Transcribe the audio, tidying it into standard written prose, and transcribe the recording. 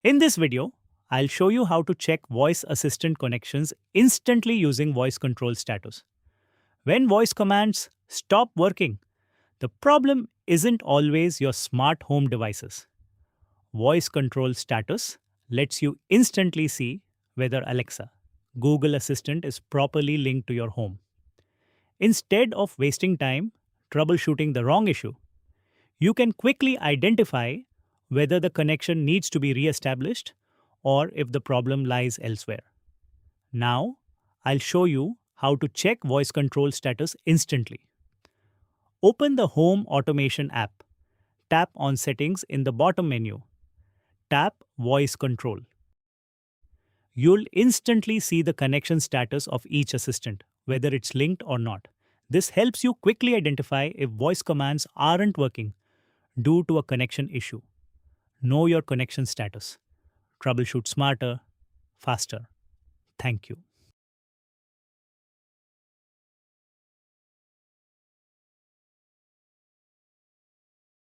In this video, I'll show you how to check voice assistant connections instantly using voice control status. When voice commands stop working, the problem isn't always your smart home devices. Voice control status lets you instantly see whether Alexa, Google Assistant is properly linked to your home. Instead of wasting time troubleshooting the wrong issue, you can quickly identify whether the connection needs to be re-established or if the problem lies elsewhere. Now, I'll show you how to check voice control status instantly. Open the Home Automation app. Tap on Settings in the bottom menu. Tap Voice Control. You'll instantly see the connection status of each assistant, whether it's linked or not. This helps you quickly identify if voice commands aren't working due to a connection issue. Know your connection status. Troubleshoot smarter, faster. Thank you.